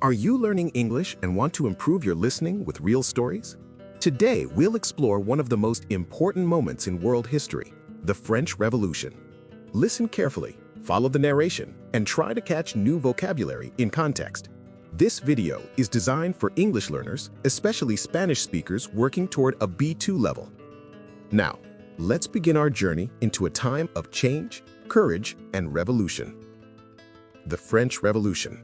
Are you learning English and want to improve your listening with real stories? Today, we'll explore one of the most important moments in world history, the French Revolution. Listen carefully, follow the narration, and try to catch new vocabulary in context. This video is designed for English learners, especially Spanish speakers working toward a B2 level. Now, let's begin our journey into a time of change, courage, and revolution. The French Revolution.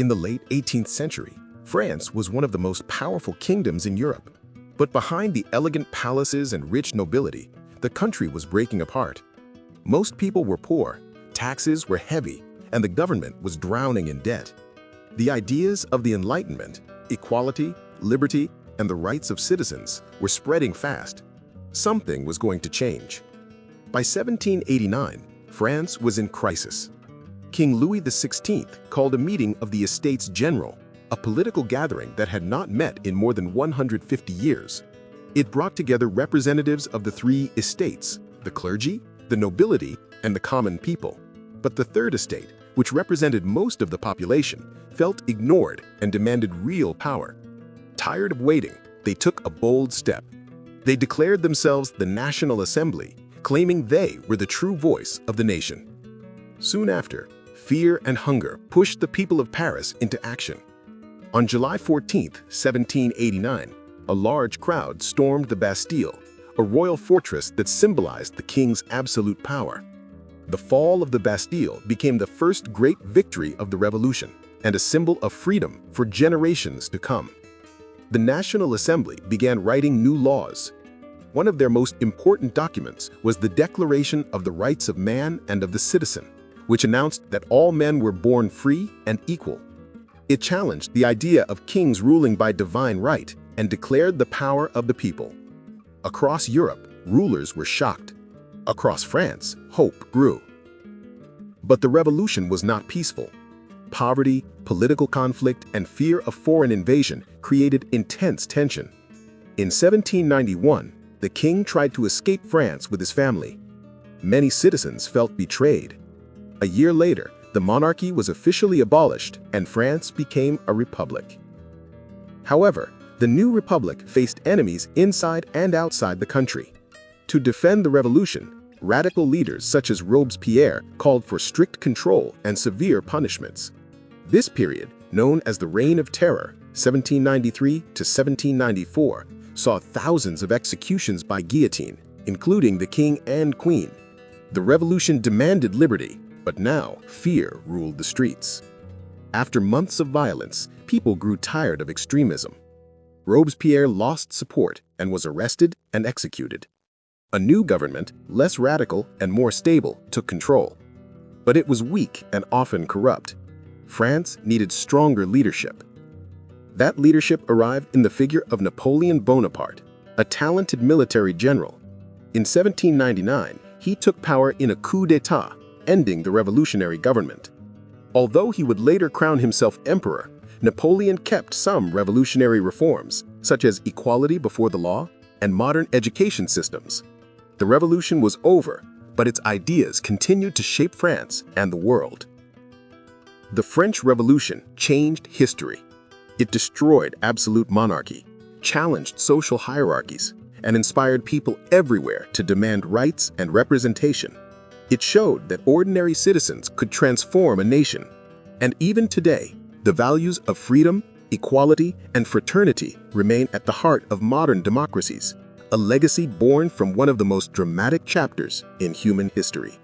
In the late 18th century, France was one of the most powerful kingdoms in Europe. But behind the elegant palaces and rich nobility, the country was breaking apart. Most people were poor, taxes were heavy, and the government was drowning in debt. The ideas of the Enlightenment, equality, liberty, and the rights of citizens were spreading fast. Something was going to change. By 1789, France was in crisis. King Louis XVI called a meeting of the Estates General, a political gathering that had not met in more than 150 years. It brought together representatives of the three estates, the clergy, the nobility, and the common people. But the third estate, which represented most of the population, felt ignored and demanded real power. Tired of waiting, they took a bold step. They declared themselves the National Assembly, claiming they were the true voice of the nation. Soon after, fear and hunger pushed the people of Paris into action. On July 14, 1789, a large crowd stormed the Bastille, a royal fortress that symbolized the king's absolute power. The fall of the Bastille became the first great victory of the revolution and a symbol of freedom for generations to come. The National Assembly began writing new laws. One of their most important documents was the Declaration of the Rights of Man and of the Citizen, which announced that all men were born free and equal. It challenged the idea of kings ruling by divine right and declared the power of the people. Across Europe, rulers were shocked. Across France, hope grew. But the revolution was not peaceful. Poverty, political conflict, and fear of foreign invasion created intense tension. In 1791, the king tried to escape France with his family. Many citizens felt betrayed. A year later, the monarchy was officially abolished and France became a republic. However, the new republic faced enemies inside and outside the country. To defend the revolution, radical leaders such as Robespierre called for strict control and severe punishments. This period, known as the Reign of Terror, 1793 to 1794, saw thousands of executions by guillotine, including the king and queen. The revolution demanded liberty, but now fear ruled the streets. After months of violence, people grew tired of extremism. Robespierre lost support and was arrested and executed. A new government, less radical and more stable, took control. But it was weak and often corrupt. France needed stronger leadership. That leadership arrived in the figure of Napoleon Bonaparte, a talented military general. In 1799, he took power in a coup d'état, ending the revolutionary government. Although he would later crown himself emperor, Napoleon kept some revolutionary reforms, such as equality before the law and modern education systems. The revolution was over, but its ideas continued to shape France and the world. The French Revolution changed history. It destroyed absolute monarchy, challenged social hierarchies, and inspired people everywhere to demand rights and representation. It showed that ordinary citizens could transform a nation. And even today, the values of freedom, equality, and fraternity remain at the heart of modern democracies, a legacy born from one of the most dramatic chapters in human history.